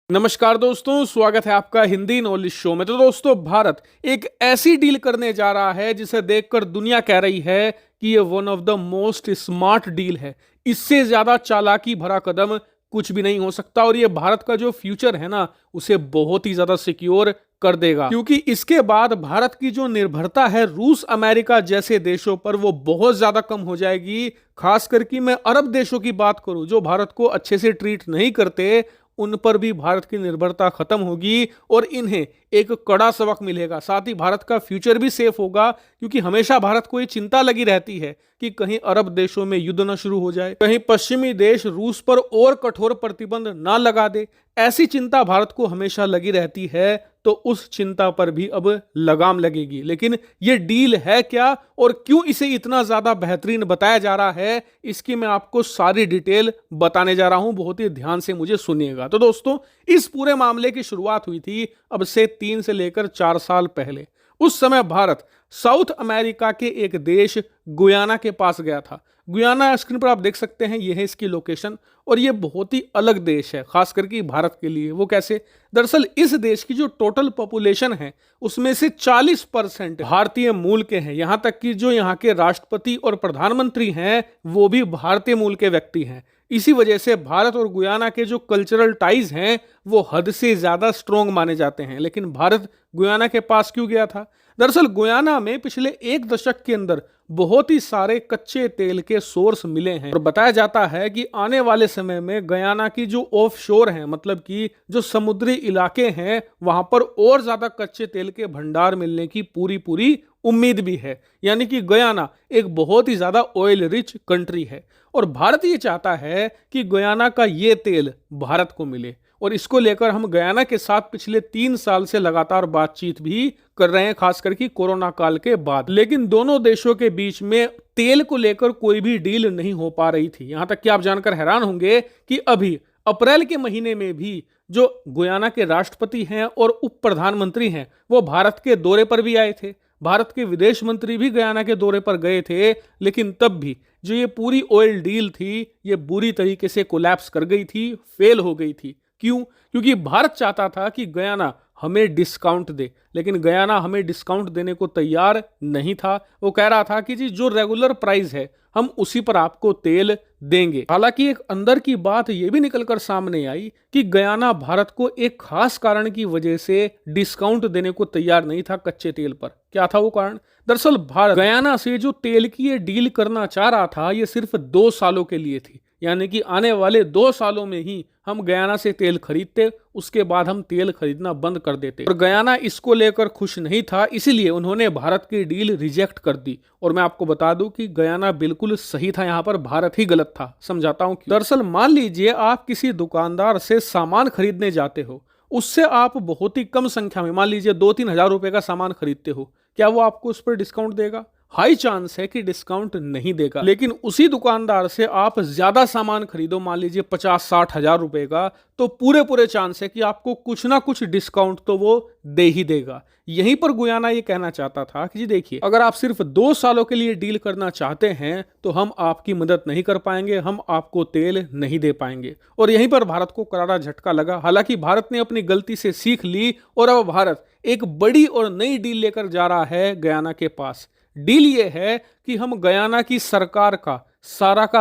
नमस्कार दोस्तों, स्वागत है आपका हिंदी नॉलेज शो में। तो दोस्तों, भारत एक ऐसी डील करने जा रहा है जिसे देखकर दुनिया कह रही है कि ये one of the most smart deal है। इससे ज्यादा चालाकी भरा कदम कुछ भी नहीं हो सकता और ये भारत का जो फ्यूचर है ना, उसे बहुत ही ज्यादा सिक्योर कर देगा, क्योंकि इसके बाद भारत की जो निर्भरता है रूस अमेरिका जैसे देशों पर, वो बहुत ज्यादा कम हो जाएगी। खास करके मैं अरब देशों की बात करूं जो भारत को अच्छे से ट्रीट नहीं करते, उन पर भी भारत की निर्भरता खत्म होगी और इन्हें एक कड़ा सबक मिलेगा। साथ ही भारत का फ्यूचर भी सेफ होगा, क्योंकि हमेशा भारत को ये चिंता लगी रहती है कि कहीं अरब देशों में युद्ध न शुरू हो जाए, कहीं पश्चिमी देश रूस पर और कठोर प्रतिबंध ना लगा दे। ऐसी चिंता भारत को हमेशा लगी रहती है, तो उस चिंता पर भी अब लगाम लगेगी। लेकिन ये डील है क्या और क्यों इसे इतना ज्यादा बेहतरीन बताया जा रहा है, इसकी मैं आपको सारी डिटेल बताने जा रहा हूं। बहुत ही ध्यान से मुझे सुनिएगा। तो दोस्तों, इस पूरे मामले की शुरुआत हुई थी अब से 3 से लेकर 4 साल पहले। उस समय भारत साउथ अमेरिका के एक देश गुयाना के पास गया था। गुयाना स्क्रीन पर आप देख सकते हैं, यह है इसकी लोकेशन और यह बहुत ही अलग देश है खास करके भारत के लिए। वो कैसे? दरअसल इस देश की जो टोटल पॉपुलेशन है उसमें से 40% भारतीय मूल के हैं। यहां तक कि जो यहाँ के राष्ट्रपति और प्रधानमंत्री हैं वो भी भारतीय मूल के व्यक्ति हैं। इसी वजह से भारत और गुयाना के जो कल्चरल टाइज हैं वो हद से ज्यादा स्ट्रॉन्ग माने जाते हैं। लेकिन भारत गुयाना के पास क्यों गया था? दरअसल गुयाना में पिछले 1 दशक के अंदर बहुत ही सारे कच्चे तेल के सोर्स मिले हैं और बताया जाता है कि आने वाले समय में गुयाना की जो ऑफ शोर है, मतलब कि जो समुद्री इलाके हैं, वहां पर और ज्यादा कच्चे तेल के भंडार मिलने की पूरी उम्मीद भी है। यानी कि गुयाना एक बहुत ही ज्यादा ऑयल रिच कंट्री है और भारत ये चाहता है कि गुयाना का ये तेल भारत को मिले और इसको लेकर हम गुयाना के साथ पिछले 3 साल से लगातार बातचीत भी कर रहे हैं, खास करके कोरोना काल के बाद। लेकिन दोनों देशों के बीच में तेल को लेकर कोई भी डील नहीं हो पा रही थी। यहां तक कि आप जानकर हैरान होंगे कि अभी अप्रैल के महीने में भी जो गुयाना के राष्ट्रपति हैं और उप प्रधानमंत्री हैं वो भारत के दौरे पर भी आए थे। भारत के विदेश मंत्री भी गुयाना के दौरे पर गए थे। लेकिन तब भी जो ये पूरी ऑयल डील थी ये बुरी तरीके से कोलैप्स कर गई थी, फेल हो गई थी। क्यों? क्योंकि भारत चाहता था कि गुयाना हमें डिस्काउंट दे, लेकिन गुयाना हमें डिस्काउंट देने को तैयार नहीं था। वो कह रहा था कि जी जो रेगुलर प्राइस है हम उसी पर आपको तेल देंगे। हालांकि एक अंदर की बात यह भी निकलकर सामने आई कि गुयाना भारत को एक खास कारण की वजह से डिस्काउंट देने को तैयार नहीं था कच्चे तेल पर। क्या था वो कारण? दरअसल भारत गुयाना से जो तेल की ये डील करना चाह रहा था ये सिर्फ 2 सालों के लिए थी। यानी कि आने वाले 2 सालों में ही हम गुयाना से तेल खरीदते, उसके बाद हम तेल खरीदना बंद कर देते। और गुयाना इसको लेकर खुश नहीं था, इसीलिए उन्होंने भारत की डील रिजेक्ट कर दी। और मैं आपको बता दूं कि गुयाना बिल्कुल सही था, यहाँ पर भारत ही गलत था। समझाता हूं क्यों। दरअसल मान लीजिए आप किसी दुकानदार से सामान खरीदने जाते हो, उससे आप बहुत ही कम संख्या में, मान लीजिए 2-3 हजार रुपए का सामान खरीदते हो, क्या वो आपको उस पर डिस्काउंट देगा? हाई चांस है कि डिस्काउंट नहीं देगा। लेकिन उसी दुकानदार से आप ज्यादा सामान खरीदो, मान लीजिए 50-60 हजार रुपए का, तो पूरे चांस है कि आपको कुछ ना कुछ डिस्काउंट तो वो दे ही देगा। यहीं पर गुयाना ये कहना चाहता था कि जी देखिए, अगर आप सिर्फ 2 सालों के लिए डील करना चाहते हैं तो हम आपकी मदद नहीं कर पाएंगे, हम आपको तेल नहीं दे पाएंगे। और यहीं पर भारत को करारा झटका लगा। हालांकि भारत ने अपनी गलती से सीख ली और अब भारत एक बड़ी और नई डील लेकर जा रहा है गुयाना के पास। डील ये है कि हम गुयाना की सरकार का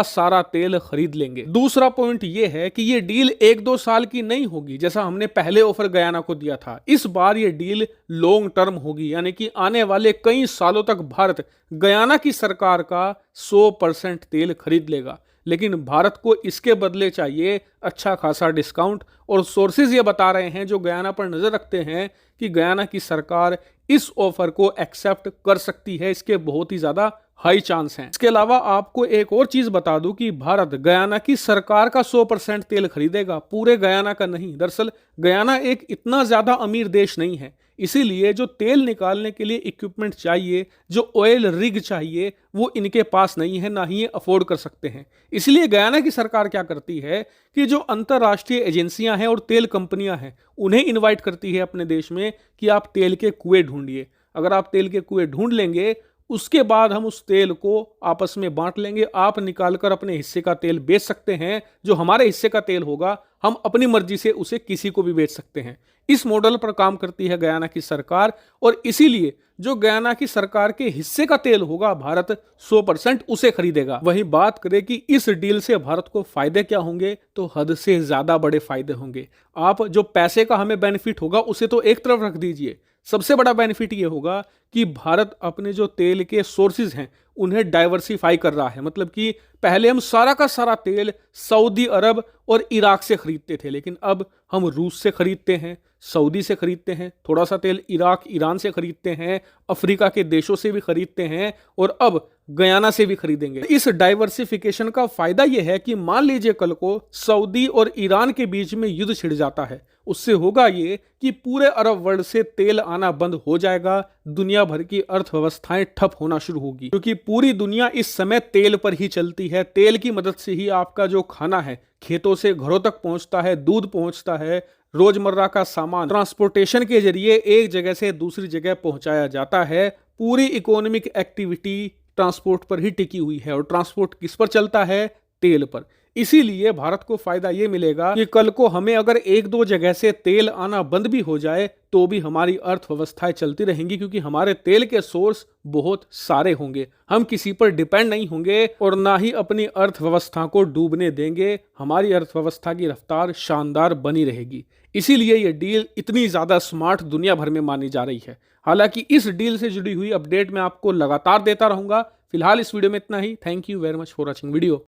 सारा तेल खरीद लेंगे। दूसरा पॉइंट ये है कि ये डील 1-2 साल की नहीं होगी जैसा हमने पहले ऑफर गुयाना को दिया था। इस बार ये डील लॉन्ग टर्म होगी, यानी कि आने वाले कई सालों तक भारत गुयाना की सरकार का 100% तेल खरीद लेगा। लेकिन भारत को इसके बदले चाहिए अच्छा खासा डिस्काउंट। और सोर्सेज ये बता रहे हैं जो गुयाना पर नजर रखते हैं कि गुयाना की सरकार इस ऑफर को एक्सेप्ट कर सकती है। इसके बहुत ही ज्यादा हाई चांस हैं। इसके अलावा आपको एक और चीज बता दूं कि भारत गुयाना की सरकार का 100% तेल खरीदेगा, पूरे गुयाना का नहीं। दरअसल गुयाना एक इतना ज्यादा अमीर देश नहीं है, इसीलिए जो तेल निकालने के लिए इक्विपमेंट चाहिए, जो ऑयल रिग चाहिए, वो इनके पास नहीं है, ना ही ये अफोर्ड कर सकते हैं। इसलिए गुयाना की सरकार क्या करती है कि जो अंतरराष्ट्रीय एजेंसियां हैं और तेल कंपनियां हैं उन्हें इनवाइट करती है अपने देश में कि आप तेल के कुएं ढूंढिए। अगर आप तेल के कुएं ढूंढ लेंगे उसके बाद हम उस तेल को आपस में बांट लेंगे। आप निकालकर अपने हिस्से का तेल बेच सकते हैं, जो हमारे हिस्से का तेल होगा हम अपनी मर्जी से उसे किसी को भी बेच सकते हैं। इस मॉडल पर काम करती है गयाना की सरकार, और इसीलिए जो गयाना की सरकार के हिस्से का तेल होगा भारत 100% उसे खरीदेगा। वहीं बात करें कि इस डील से भारत को फायदे क्या होंगे, तो हद से ज्यादा बड़े फायदे होंगे। आप जो पैसे का हमें बेनिफिट होगा उसे तो एक तरफ रख दीजिए, सबसे बड़ा बेनिफिट ये होगा कि भारत अपने जो तेल के सोर्सेज हैं उन्हें डाइवर्सिफाई कर रहा है। मतलब कि पहले हम सारा का सारा तेल सऊदी अरब और इराक से खरीदते थे, लेकिन अब हम रूस से खरीदते हैं, सऊदी से खरीदते हैं, थोड़ा सा तेल इराक ईरान से खरीदते हैं, अफ्रीका के देशों से भी खरीदते हैं, और अब गयाना से भी खरीदेंगे। इस डाइवर्सिफिकेशन का फायदा यह है कि मान लीजिए कल को सऊदी और ईरान के बीच में युद्ध छिड़ जाता है, उससे होगा ये कि पूरे अरब वर्ल्ड से तेल आना बंद हो जाएगा, दुनिया भर की अर्थव्यवस्थाएं ठप होना शुरू होगी, क्योंकि पूरी दुनिया इस समय तेल पर ही चलती है। तेल की मदद से ही आपका जो खाना है खेतों से घरों तक पहुंचता है, दूध पहुंचता है, रोजमर्रा का सामान ट्रांसपोर्टेशन के जरिए एक जगह से दूसरी जगह पहुंचाया जाता है। पूरी इकोनॉमिक एक्टिविटी ट्रांसपोर्ट पर ही टिकी हुई है, और ट्रांसपोर्ट किस पर चलता है? तेल पर। इसीलिए भारत को फायदा यह मिलेगा कि कल को हमें अगर एक दो जगह से तेल आना बंद भी हो जाए तो भी हमारी अर्थव्यवस्थाएं चलती रहेंगी, क्योंकि हमारे तेल के सोर्स बहुत सारे होंगे। हम किसी पर डिपेंड नहीं होंगे और ना ही अपनी अर्थव्यवस्था को डूबने देंगे। हमारी अर्थव्यवस्था की रफ्तार शानदार बनी रहेगी। इसीलिए यह डील इतनी ज्यादा स्मार्ट दुनिया भर में मानी जा रही है। हालांकि इस डील से जुड़ी हुई अपडेट मैं आपको लगातार देता रहूंगा। फिलहाल इस वीडियो में इतना ही। Thank you very much for watching video.